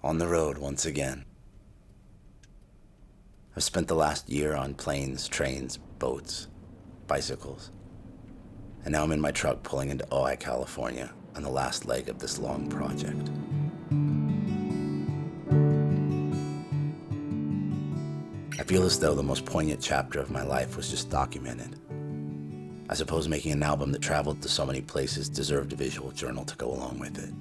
on the road once again. I've spent the last year on planes, trains, boats, bicycles, and now I'm in my truck pulling into Ojai, California on the last leg of this long project. I feel as though the most poignant chapter of my life was just documented. I suppose making an album that traveled to so many places deserved a visual journal to go along with it.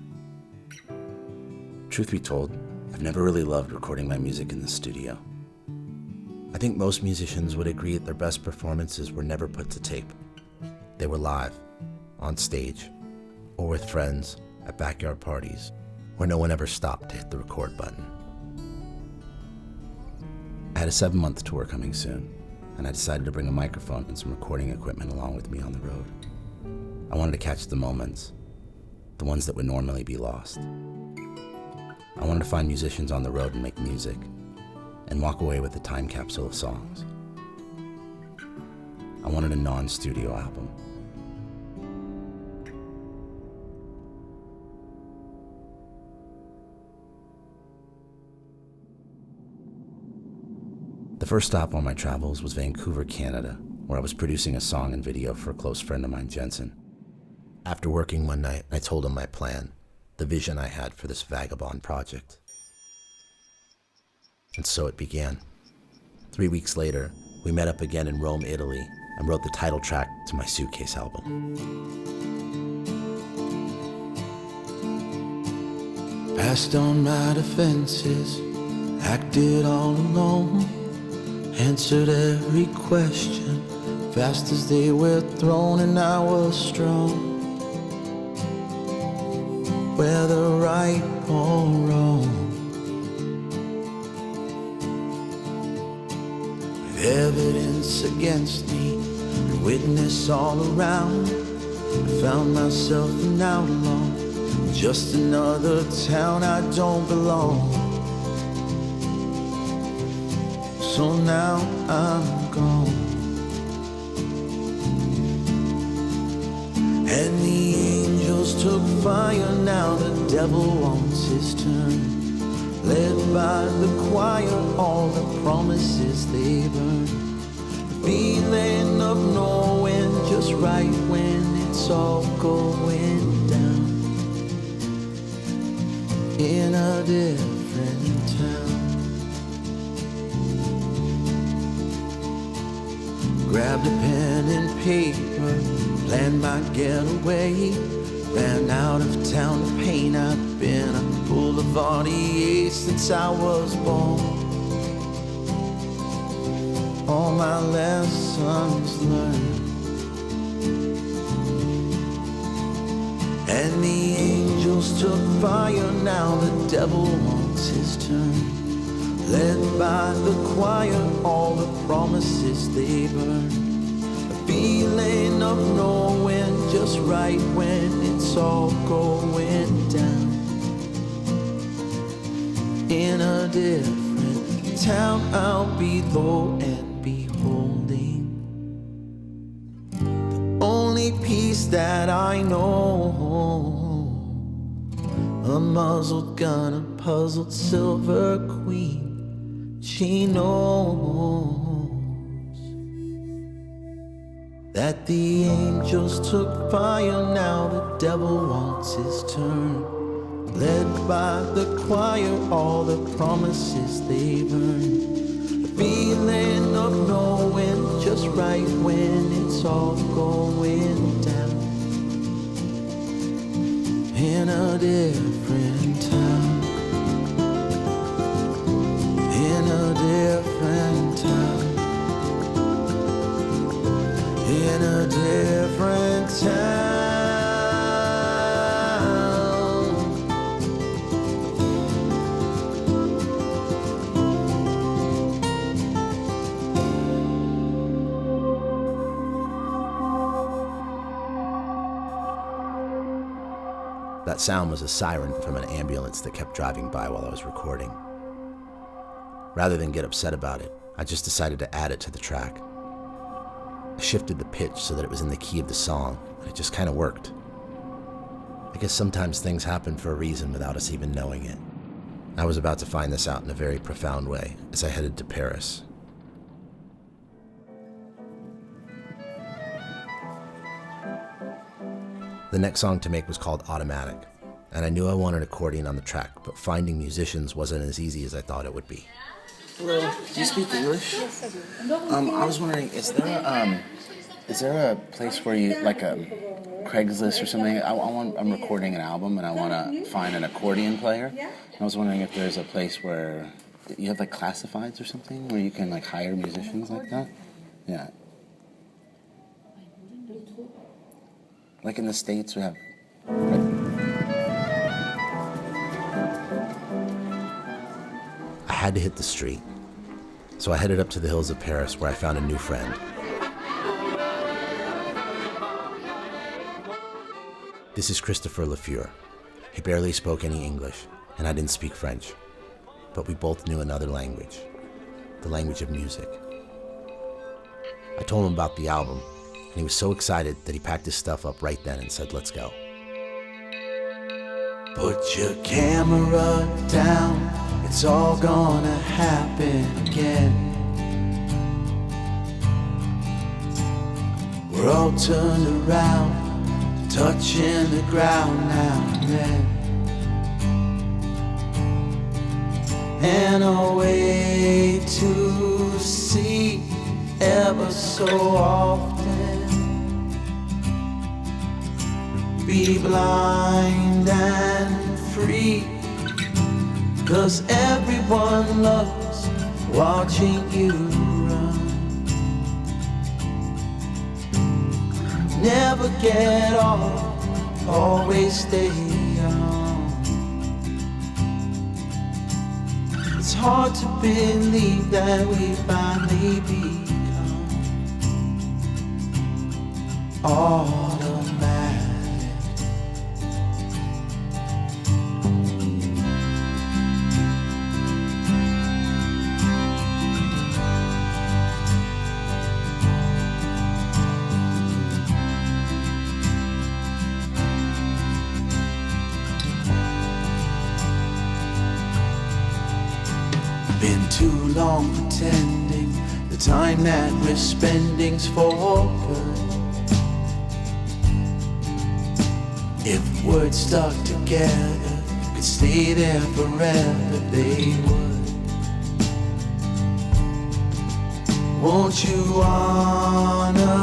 Truth be told, I've never really loved recording my music in the studio. I think most musicians would agree that their best performances were never put to tape. They were live, on stage, or with friends at backyard parties where no one ever stopped to hit the record button. I had a 7-month tour coming soon, and I decided to bring a microphone and some recording equipment along with me on the road. I wanted to catch the moments, the ones that would normally be lost. I wanted to find musicians on the road and make music, and walk away with a time capsule of songs. I wanted a non-studio album. The first stop on my travels was Vancouver, Canada, where I was producing a song and video for a close friend of mine, Jensen. After working one night, I told him my plan, the vision I had for this vagabond project. And so it began. 3 weeks later, we met up again in Rome, Italy, and wrote the title track to my Suitcase album. Passed on my defenses, acted all alone, answered every question, fast as they were thrown, and I was strong. Whether right or wrong, with evidence against me and witness all around, I found myself an outlaw, just another town I don't belong. So now I'm gone, and the angels took fire, now the devil wants his turn. Led by the choir, all the promises they burn. The feeling of knowing just right when it's all going down. In a different town. Grabbed a pen and paper, planned my getaway. Ran out of town to paint, I've been a Boulevardier since I was born. All my lessons learned, and the angels took fire, now the devil wants his turn. Led by the choir, all the promises they burn. A feeling of knowing just right when it's all going down. In a different town, I'll be low and beholding the only peace that I know. A muzzled gun, a puzzled silver queen, she knows that the angels took fire, now the devil wants his turn. Led by the choir, all the promises they burn. The feeling of knowing just right when it's all going down. In a different town. In a different town. In a different town. That sound was a siren from an ambulance that kept driving by while I was recording. Rather than get upset about it, I just decided to add it to the track. I shifted the pitch so that it was in the key of the song, and it just kind of worked. I guess sometimes things happen for a reason without us even knowing it. I was about to find this out in a very profound way as I headed to Paris. The next song to make was called Automatic, and I knew I wanted accordion on the track, but finding musicians wasn't as easy as I thought it would be. Hello, do you speak English? Yes, I do. I was wondering, is there a place where you, like a Craigslist or something? I'm recording an album and I want to find an accordion player. And I was wondering if there's a place where you have like classifieds or something where you can like hire musicians like that. Yeah. Like in the States, we have. I had to hit the street, so I headed up to the hills of Paris where I found a new friend. This is Christopher LeFur. He barely spoke any English, and I didn't speak French, but we both knew another language, the language of music. I told him about the album, and he was so excited that he packed his stuff up right then and said, "Let's go." Put your camera down, it's all gonna happen again. We're all turned around, touching the ground now and then. And a way to see ever so often. Be blind and free, 'cause everyone loves watching you run. Never get off, always stay on. It's hard to believe that we finally become automatic. Been too long pretending the time that we're spending's for good. If words stuck together could stay there forever, they would. Won't you honor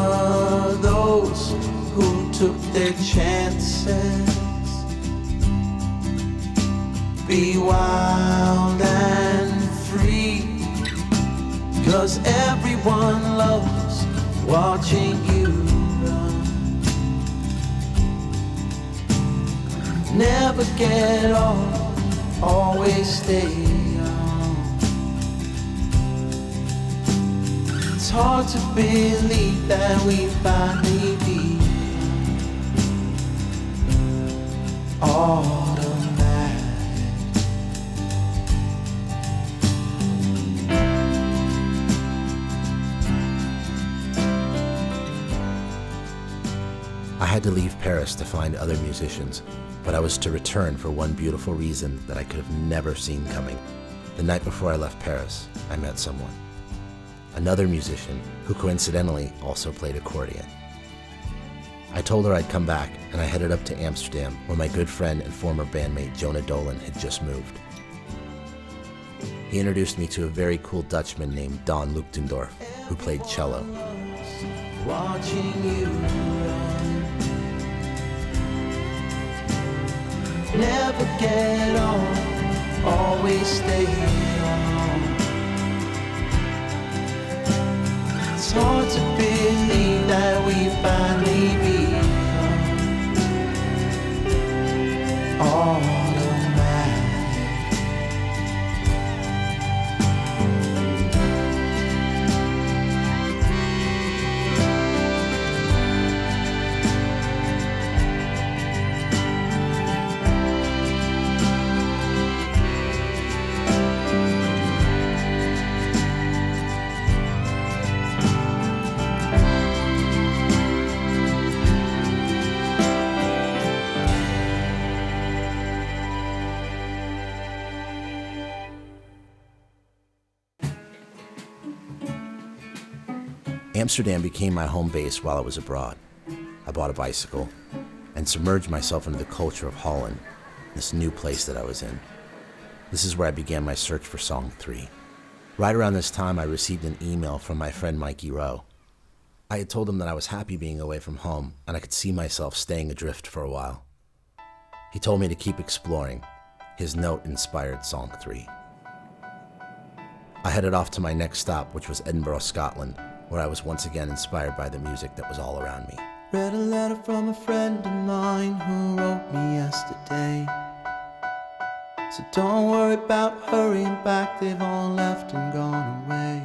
those who took their chances? Be wild and free, 'cause everyone loves watching you run. Never get off, always stay on. It's hard to believe that we finally be automatic. I had to leave Paris to find other musicians, but I was to return for one beautiful reason that I could have never seen coming. The night before I left Paris, I met someone. Another musician who coincidentally also played accordion. I told her I'd come back, and I headed up to Amsterdam, where my good friend and former bandmate Jonah Dolan had just moved. He introduced me to a very cool Dutchman named Daan Lutgendorff, who played cello. Watching you run. Never get on, always stay on. It's hard to believe that we finally become automatic. Amsterdam became my home base while I was abroad. I bought a bicycle and submerged myself into the culture of Holland, this new place that I was in. This is where I began my search for Song 3. Right around this time, I received an email from my friend Mikey Rowe. I had told him that I was happy being away from home and I could see myself staying adrift for a while. He told me to keep exploring. His note inspired Song 3. I headed off to my next stop, which was Edinburgh, Scotland, where I was once again inspired by the music that was all around me. Read a letter from a friend of mine who wrote me yesterday. So don't worry about hurrying back, they've all left and gone away.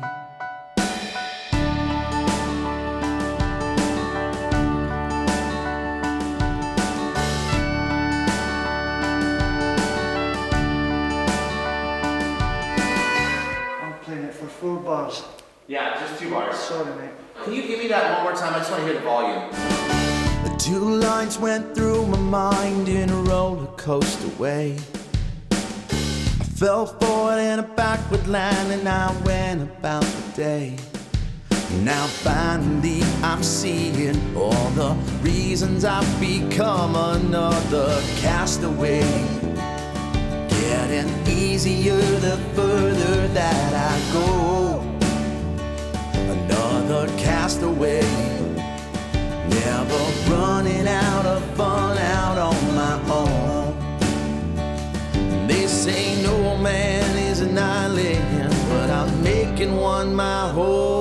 I'm playing it for 4 bars. Yeah, just 2 bars. Sorry, mate. Can you give me that one more time? I just want to hear the volume. The 2 lines went through my mind in a roller coaster way. I fell forward in a backward land and I went about the day. Now finally I'm seeing all the reasons I've become another castaway. Getting easier the further that I go. Another castaway. Never running out of fun out on my own. They say no man is an island, but I'm making one my home.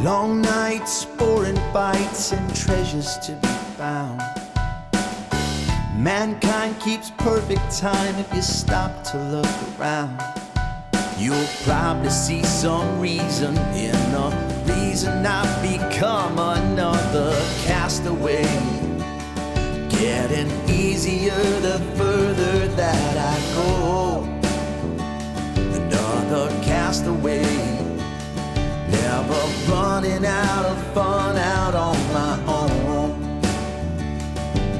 Long nights, boring bites, and treasures to be found. Mankind keeps perfect time if you stop to look around. You'll probably see some reason in the reason I've become another castaway. Getting easier the further that I go. Another castaway. Never running out of fun out on my own.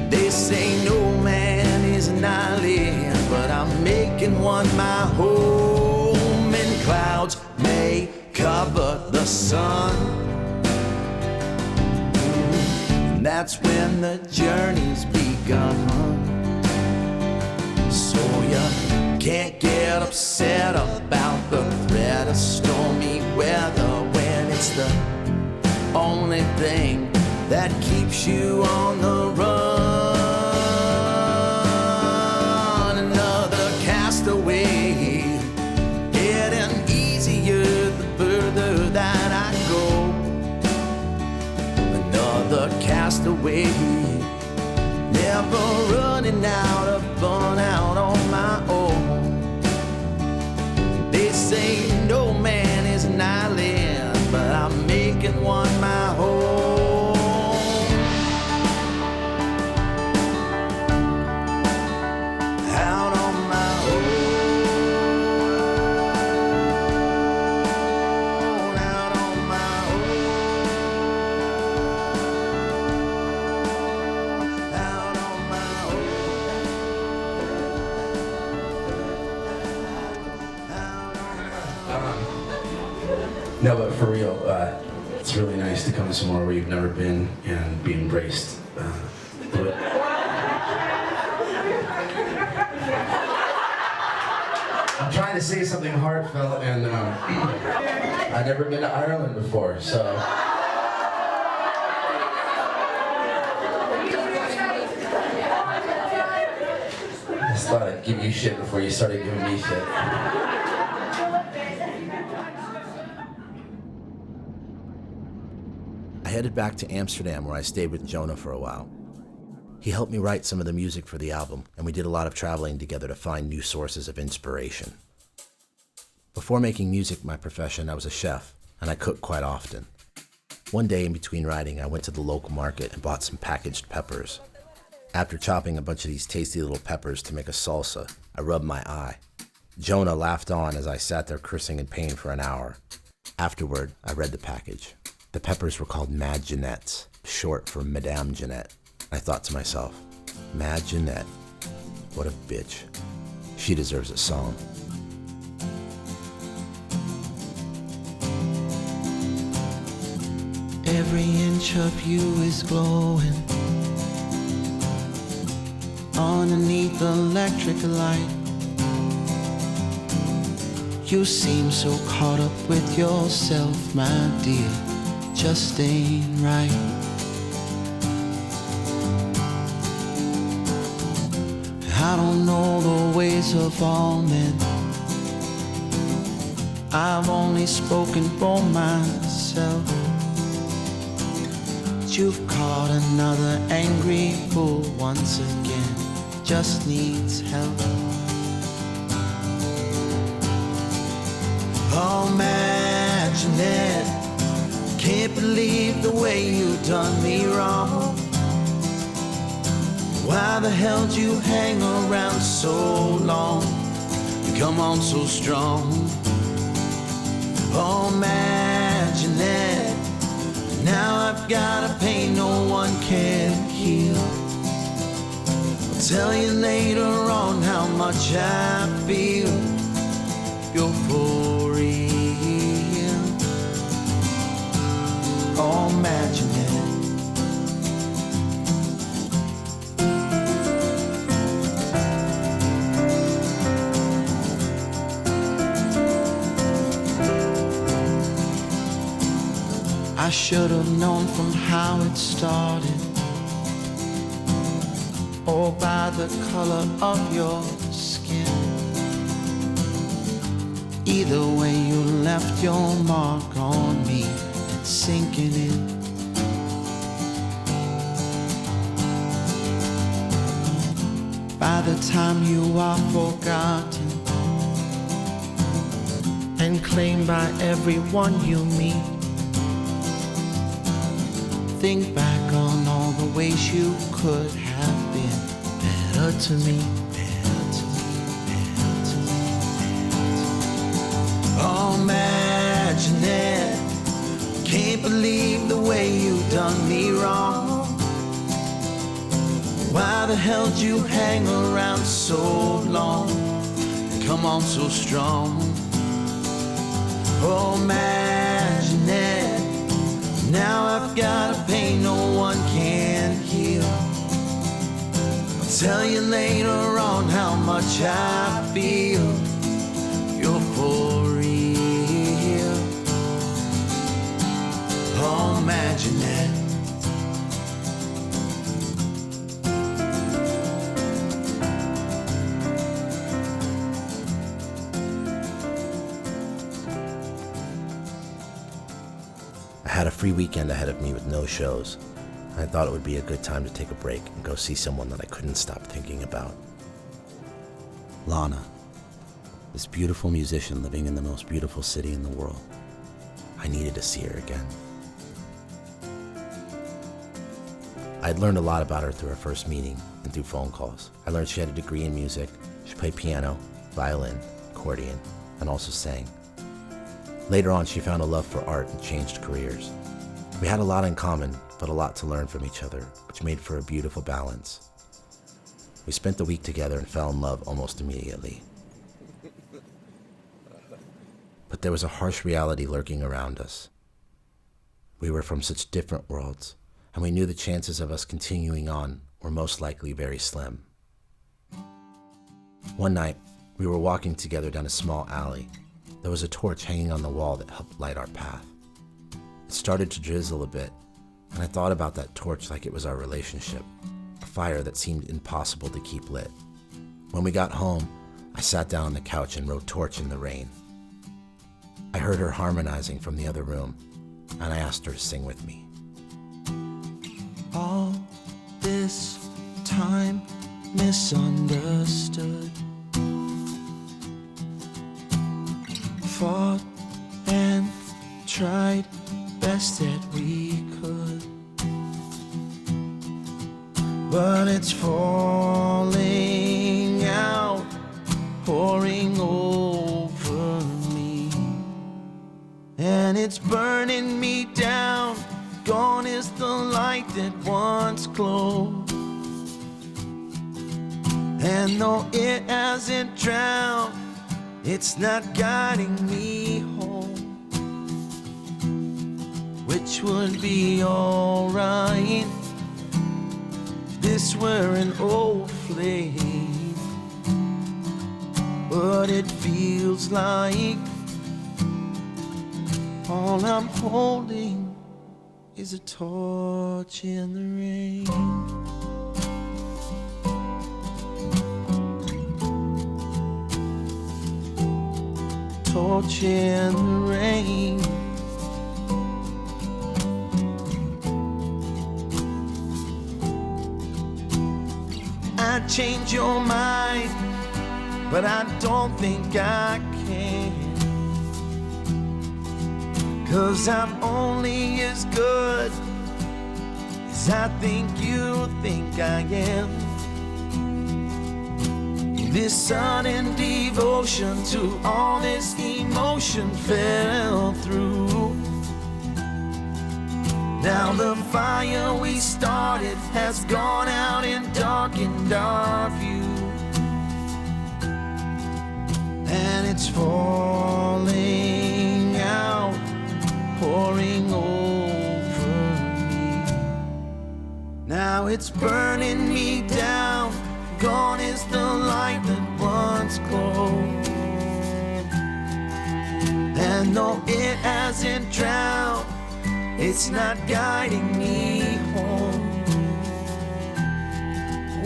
They say no man is an island, but I'm making one my home. And clouds may cover the sun. And that's when the journey's begun. So you can't get upset about the threat of stormy weather when it's the only thing that keeps you on the run. Another castaway, getting easier the further that I go. Another castaway, never running out of fun out on my own. They say no man is an island, but I'm making one my home. Out on my own. Out on my own. Out on my own. No, but for real, it's really nice to come somewhere where you've never been and be embraced. But I'm trying to say something heartfelt, and I've never been to Ireland before, so. I just thought I'd give you shit before you started giving me shit. I headed back to Amsterdam where I stayed with Jonah for a while. He helped me write some of the music for the album, and we did a lot of traveling together to find new sources of inspiration. Before making music my profession, I was a chef, and I cooked quite often. One day in between writing, I went to the local market and bought some packaged peppers. After chopping a bunch of these tasty little peppers to make a salsa, I rubbed my eye. Jonah laughed on as I sat there cursing in pain for an hour. Afterward, I read the package. The peppers were called Mad Jeanettes, short for Madame Jeanette. I thought to myself, Mad Jeanette, what a bitch. She deserves a song. Every inch of you is glowing underneath the electric light. You seem so caught up with yourself, my dear, just ain't right. I don't know the ways of all men. I've only spoken for myself. You've caught another angry fool once again, just needs help. Oh, imagine it, can't believe the way you done me wrong. Why the hell did you hang around so long? You come on so strong. Oh, imagine it, now I've got a pain no one can heal. I'll tell you later on how much I feel. You're for real. Oh, imagine it. I should have known from how it started, or by the color of your skin. Either way, you left your mark on me, it's sinking in. By the time you are forgotten and claimed by everyone you meet, think back on all the ways you could have been better to me, better to me, better to me, better to me. Oh, imagine it, can't believe the way you done me wrong. Why the hell did you hang around so long and come on so strong? Oh, imagine it, now I've got a pain no one can heal. I'll tell you later on how much I feel. You're for real. Oh, imagine it. I had a free weekend ahead of me with no shows. I thought it would be a good time to take a break and go see someone that I couldn't stop thinking about. Lana, this beautiful musician living in the most beautiful city in the world. I needed to see her again. I had learned a lot about her through our first meeting and through phone calls. I learned she had a degree in music. She played piano, violin, accordion, and also sang. Later on, she found a love for art and changed careers. We had a lot in common, but a lot to learn from each other, which made for a beautiful balance. We spent the week together and fell in love almost immediately. But there was a harsh reality lurking around us. We were from such different worlds, and we knew the chances of us continuing on were most likely very slim. One night, we were walking together down a small alley. There was a torch hanging on the wall that helped light our path. It started to drizzle a bit, and I thought about that torch like it was our relationship, a fire that seemed impossible to keep lit. When we got home, I sat down on the couch and wrote Torch in the Rain. I heard her harmonizing from the other room, and I asked her to sing with me. All this time misunderstood, fought and tried best that we could, but it's falling out, pouring over me, and it's burning me down. And though it hasn't drowned, it's not guiding me home, which would be alright. This were an old flame, but it feels like all I'm holding is a torch in the rain. Torch in the rain. I'd change your mind, but I don't think I can. 'Cause I'm only as good as I think you think I am. This sudden devotion to all this emotion fell through. Now the fire we started has gone out and darkened our view, and it's falling out, pouring over me. Now it's burning me down. Gone is the light that once glowed, and though it hasn't drowned, it's not guiding me home,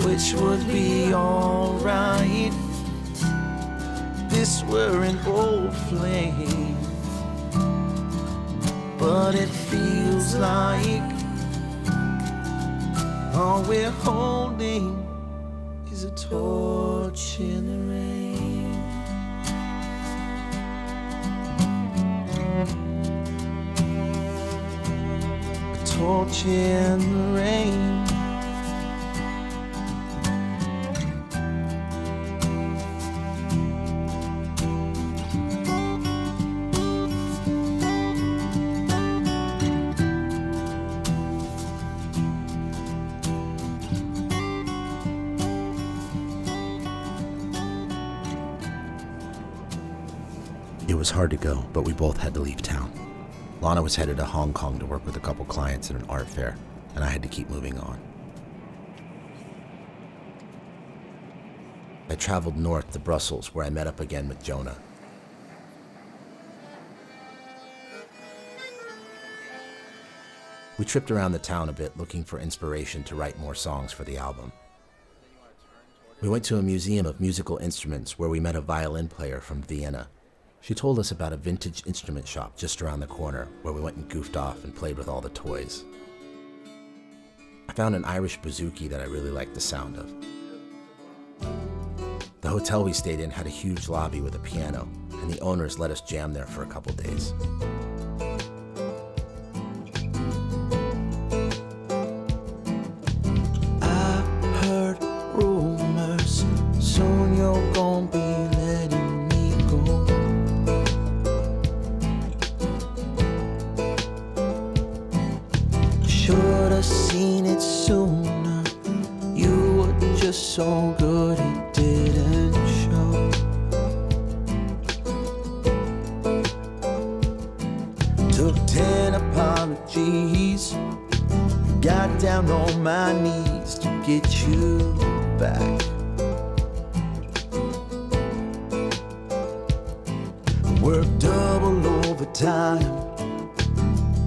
which would be alright. This were an old flame, but it feels like all we're holding is a torch in the rain. A torch in the rain. It was hard to go, but we both had to leave town. Lana was headed to Hong Kong to work with a couple clients at an art fair, and I had to keep moving on. I traveled north to Brussels, where I met up again with Jonah. We tripped around the town a bit, looking for inspiration to write more songs for the album. We went to a museum of musical instruments where we met a violin player from Vienna. She told us about a vintage instrument shop just around the corner where we went and goofed off and played with all the toys. I found an Irish bouzouki that I really liked the sound of. The hotel we stayed in had a huge lobby with a piano, and the owners let us jam there for a couple days. I heard rumors, soon you're gonna be letting me go. Should've seen it sooner. You were just so good it didn't show. Took 10 apologies, got down on my knees to get you back. Worked double overtime,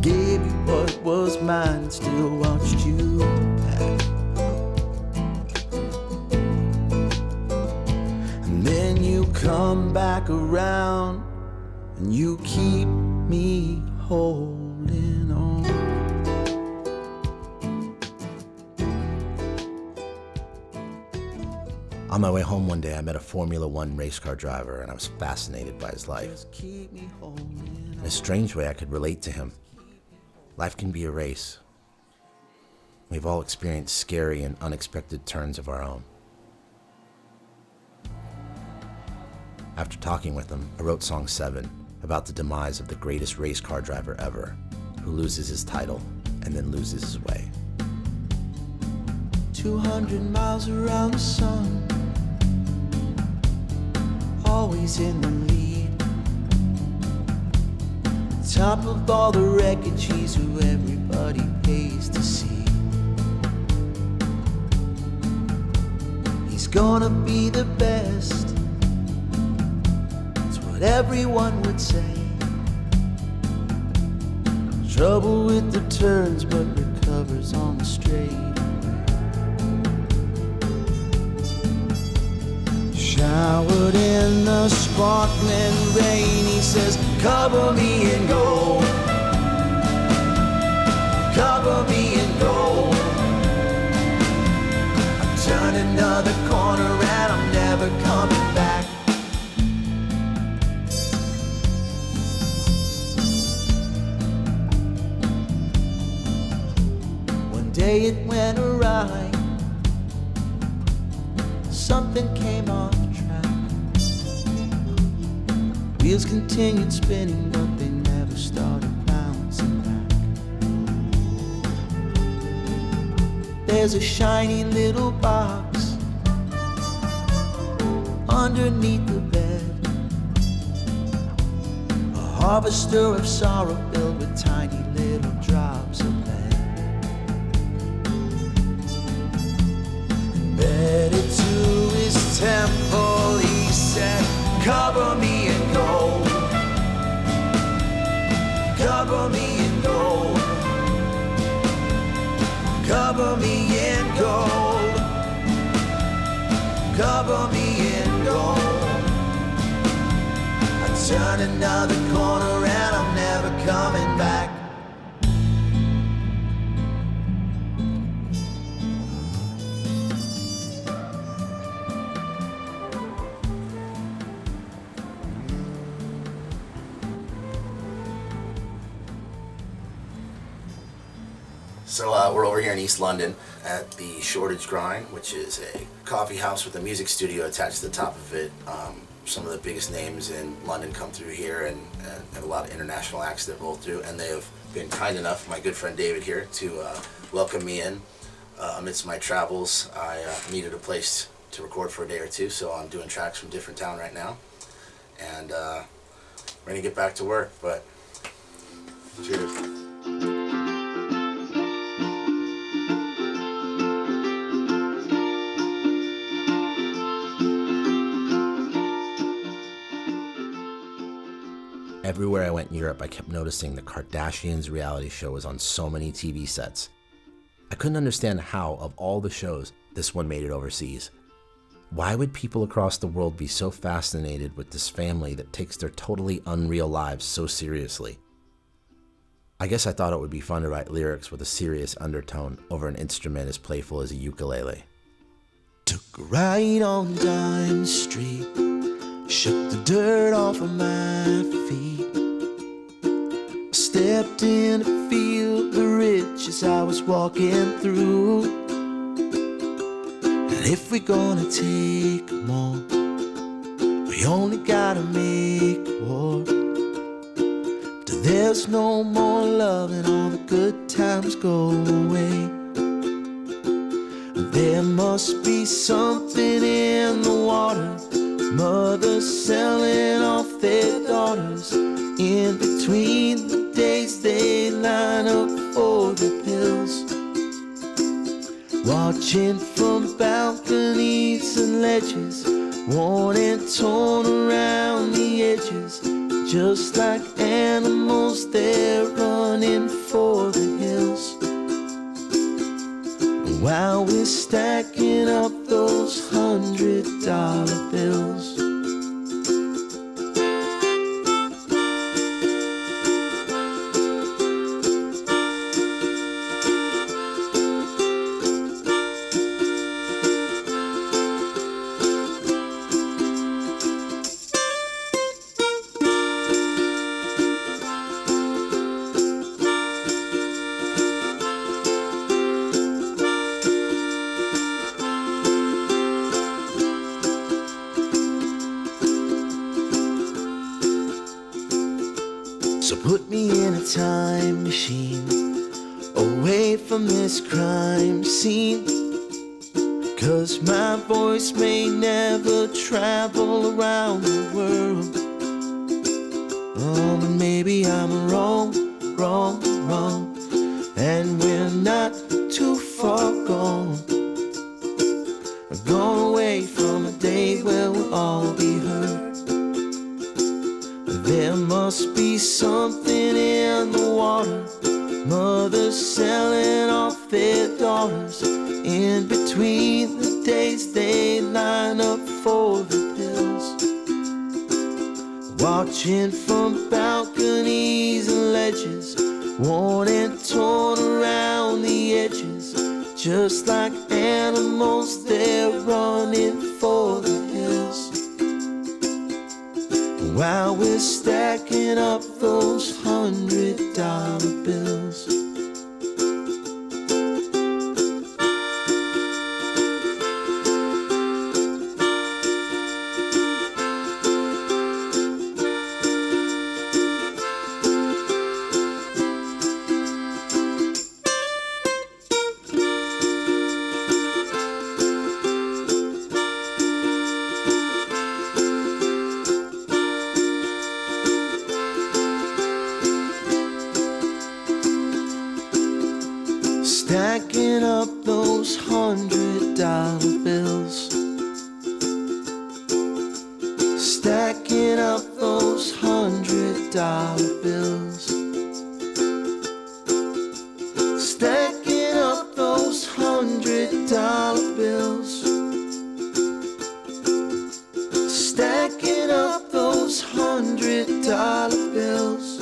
gave you what was mine, and still watched you back. And then you come back around, and you keep me holding on. On my way home one day, I met a Formula One race car driver, and I was fascinated by his life. Just keep me holding In a strange way, I could relate to him. Life can be a race. We've all experienced scary and unexpected turns of our own. After talking with him, I wrote Song 7 about the demise of the greatest race car driver ever, who loses his title and then loses his way. 200 miles around the sun, always in the lead. Top of all the wreckage, he's who everybody pays to see. He's gonna be the best, it's what everyone would say. Trouble with the turns, but recovers on the straight. Showered in the sparkling rain, he says, cover me in gold, cover me in gold. I'm turning another corner and I'm never coming back. One day it went awry, something came off track. Wheels continued spinning, but they never started bouncing back. There's a shiny little box underneath the bed, a harvester of sorrow filled with tiny little drops of lead. Embedded to his temple, he said, cover me in gold, cover me in gold, cover me in gold, cover me in gold. I turn another corner and I'm never coming back. So we're over here in East London at the Shoreditch Grind, which is a coffee house with a music studio attached to the top of it. Some of the biggest names in London come through here, and a lot of international acts that roll through. And they have been kind enough, my good friend David here, to welcome me in amidst my travels. I needed a place to record for a day or two, so I'm doing tracks from different town right now. And we're gonna get back to work, but cheers. Everywhere I went in Europe, I kept noticing the Kardashians reality show was on so many TV sets. I couldn't understand how, of all the shows, this one made it overseas. Why would people across the world be so fascinated with this family that takes their totally unreal lives so seriously? I guess I thought it would be fun to write lyrics with a serious undertone over an instrument as playful as a ukulele. Took a ride on Dime Street, shook the dirt off of my feet. I stepped in to feel the rich as I was walking through. And if we're gonna take them all, we only gotta make war. Till there's no more love and all the good times go away. There must be something in the water, mothers selling off their daughters. In between the days they line up for the pills, watching from balconies and ledges, worn and torn around the edges. Just like animals, they're running for the hills. While we're stacking up those $100 bills. So put me in a time machine, away from this crime scene. 'Cause my voice may never travel around the world. Oh, but maybe I'm wrong, and we're not too far gone. Gone away from a day where we'll all be hurt. There must be something in the water. Mothers selling off their daughters. In between the days they line up for the pills. Watching from balconies and ledges, worn and torn around the edges. Just like animals, they're running for the hills. While we're stacking up those $100 bills. Stacking up those $100 bills. Stacking up those $100 bills. Stacking up those $100 bills. Stacking up those $100 bills.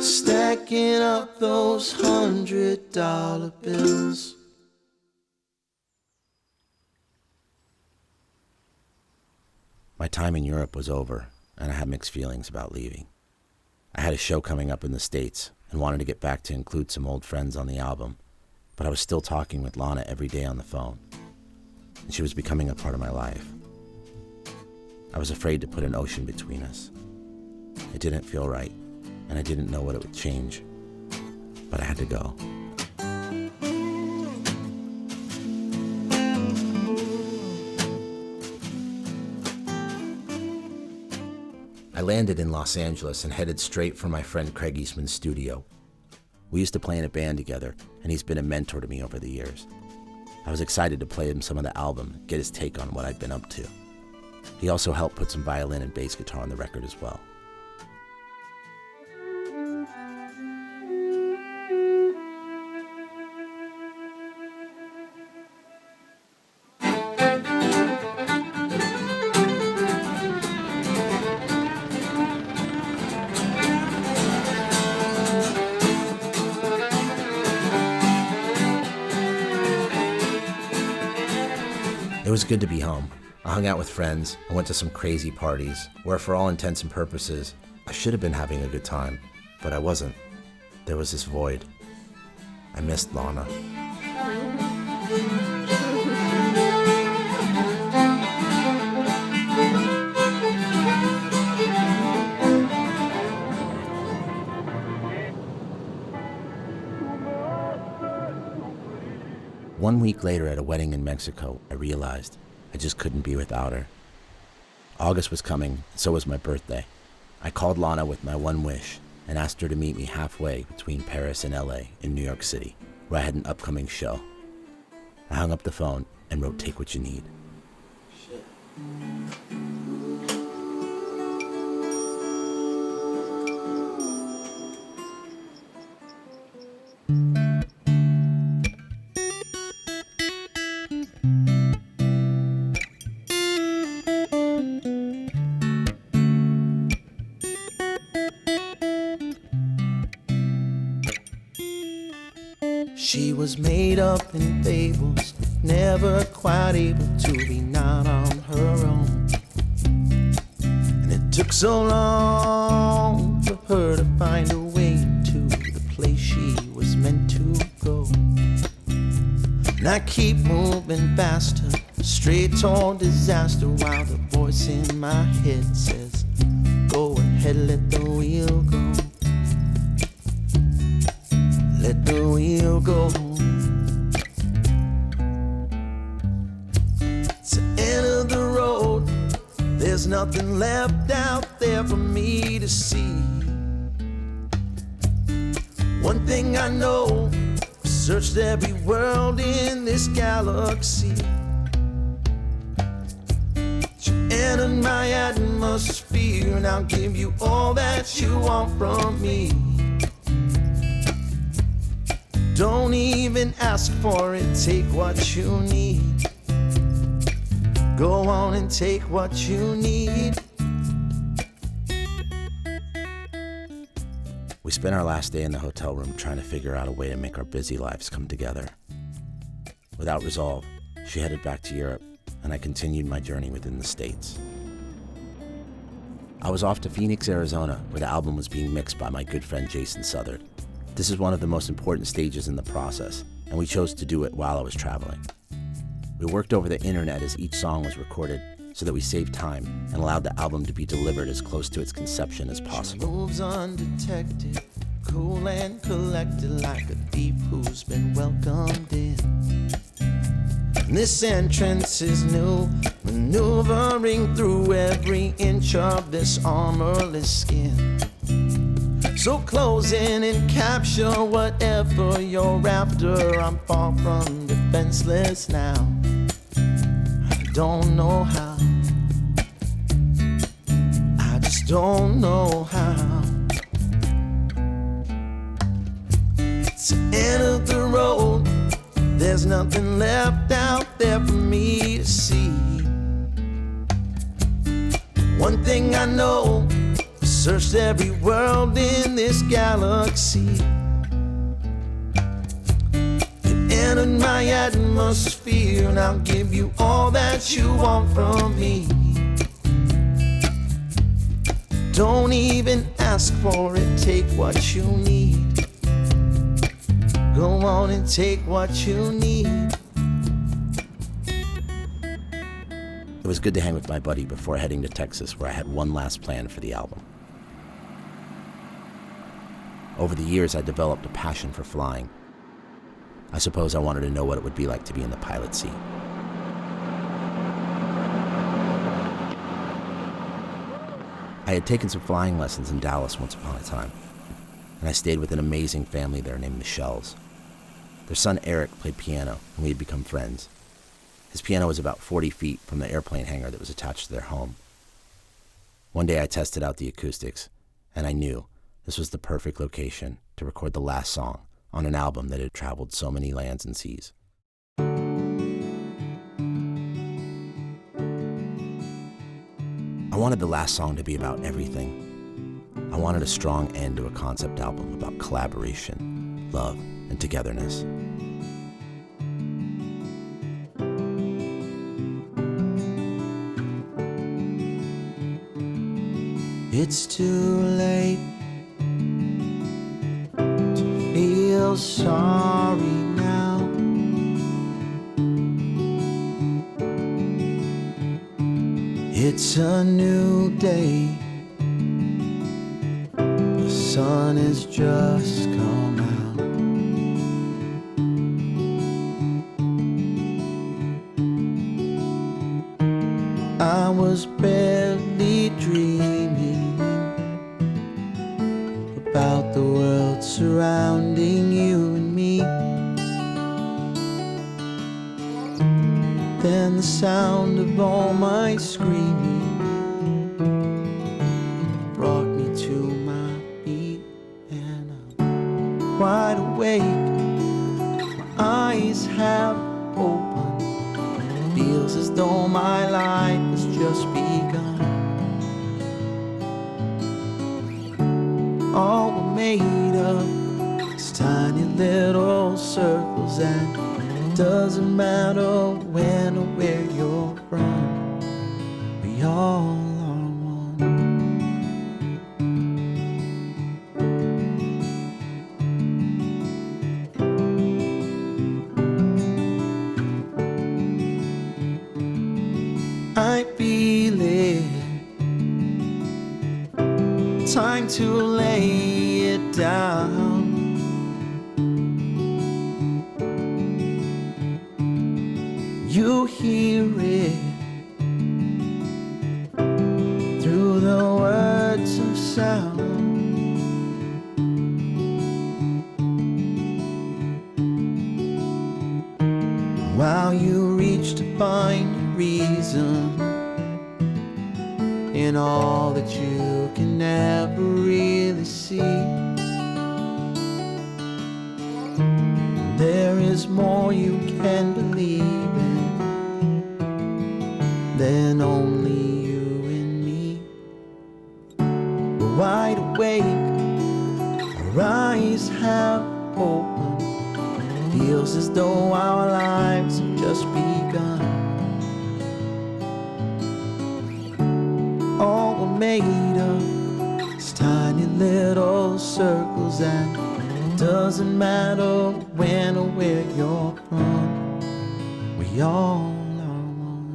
Stacking up those $100 bills. My time in Europe was over, and I had mixed feelings about leaving. I had a show coming up in the States and wanted to get back to include some old friends on the album, but I was still talking with Lana every day on the phone, and she was becoming a part of my life. I was afraid to put an ocean between us. It didn't feel right, and I didn't know what it would change, but I had to go. I landed in Los Angeles and headed straight for my friend Craig Eastman's studio. We used to play in a band together, and he's been a mentor to me over the years. I was excited to play him some of the album, get his take on what I'd been up to. He also helped put some violin and bass guitar on the record as well. It was good to be home. I hung out with friends, I went to some crazy parties, where for all intents and purposes, I should have been having a good time, but I wasn't. There was this void. I missed Lana. One week later at a wedding in Mexico, I realized I just couldn't be without her. August was coming, and so was my birthday. I called Lana with my one wish and asked her to meet me halfway between Paris and LA in New York City, where I had an upcoming show. I hung up the phone and wrote "Take What You Need." She was made up in fables, never quite able to be not on her own. And it took so long for her to find a way to the place she was meant to go. And I keep moving faster, straight toward disaster, while the voice in my head says, go ahead, let the wheel go. Let the wheel go. There's nothing left out there for me to see. One thing I know, I've searched every world in this galaxy. You entered my atmosphere, and I'll give you all that you want from me. Don't even ask for it, take what you need. Go on and take what you need. We spent our last day in the hotel room trying to figure out a way to make our busy lives come together. Without resolve, she headed back to Europe, and I continued my journey within the States. I was off to Phoenix, Arizona, where the album was being mixed by my good friend Jason Southard. This is one of the most important stages in the process, and we chose to do it while I was traveling. We worked over the internet as each song was recorded so that we saved time and allowed the album to be delivered as close to its conception as possible. She moves undetected, cool and collected, like a thief who's been welcomed in. And this entrance is new, maneuvering through every inch of this armorless skin. So close in and capture whatever you're after. I'm far from defenseless now. I don't know how. I just don't know how. To enter the road, there's nothing left out there for me to see. One thing I know, searched every world in this galaxy. You entered my atmosphere, and I'll give you all that you want from me. Don't even ask for it, take what you need. Go on and take what you need. It was good to hang with my buddy before heading to Texas, where I had one last plan for the album. Over the years, I developed a passion for flying. I suppose I wanted to know what it would be like to be in the pilot seat. I had taken some flying lessons in Dallas once upon a time, and I stayed with an amazing family there named Michelle's. Their son Eric played piano, and we had become friends. His piano was about 40 feet from the airplane hangar that was attached to their home. One day I tested out the acoustics, and I knew this was the perfect location to record the last song on an album that had traveled so many lands and seas. I wanted the last song to be about everything. I wanted a strong end to a concept album about collaboration, love, and togetherness. It's too late to feel sorry now. It's a new day. The sun has just come out. I was barely dreaming about the world surrounding you and me. Then the sound of all my screaming brought me to my feet, and I'm wide awake. My eyes have opened. It feels as though my life has just begun. All we're made of is tiny little circles, and it doesn't matter when or where you're from. We all are one. I feel it. Time to lay it down. You hear it sound. While you reach to find a reason in all that you can never really see, there is more you can believe in than only you and me. We're wide awake, our eyes have opened. Feels as though our lives have just begun. All we're made of is tiny little circles, and it doesn't matter when or where you're from. We all are one.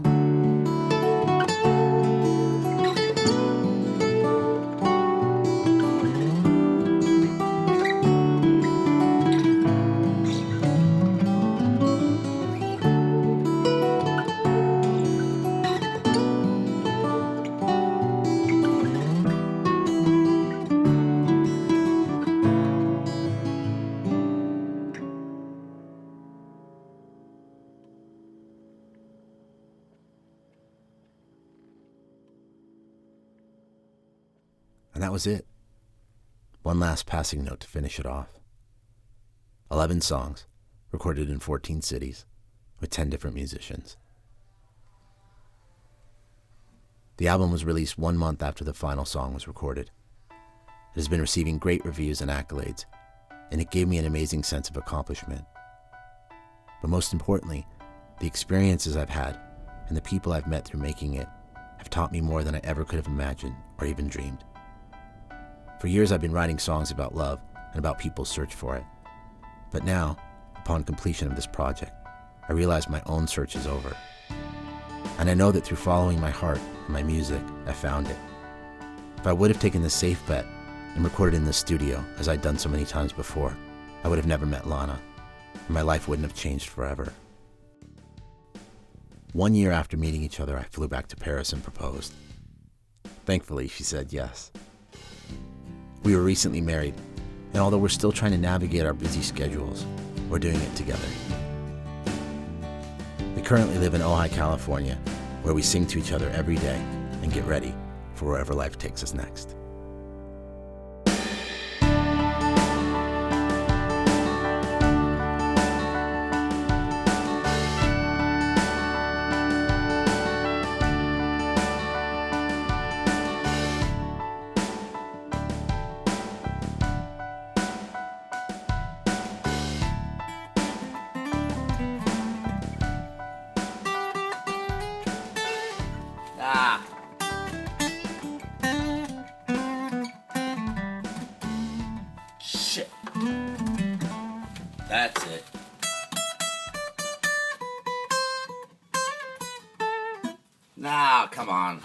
And that was it. One last passing note to finish it off. 11 songs, recorded in 14 cities, with 10 different musicians. The album was released 1 month after the final song was recorded. It has been receiving great reviews and accolades, and it gave me an amazing sense of accomplishment. But most importantly, the experiences I've had and the people I've met through making it have taught me more than I ever could have imagined or even dreamed. For years I've been writing songs about love and about people's search for it. But now, upon completion of this project, I realize my own search is over. And I know that through following my heart and my music, I found it. If I would have taken the safe bet and recorded in the studio, as I'd done so many times before, I would have never met Lana, and my life wouldn't have changed forever. 1 year after meeting each other, I flew back to Paris and proposed. Thankfully, she said yes. We were recently married, and although we're still trying to navigate our busy schedules, we're doing it together. We currently live in Ojai, California, where we sing to each other every day and get ready for wherever life takes us next. Shit. That's it. Nah, come on.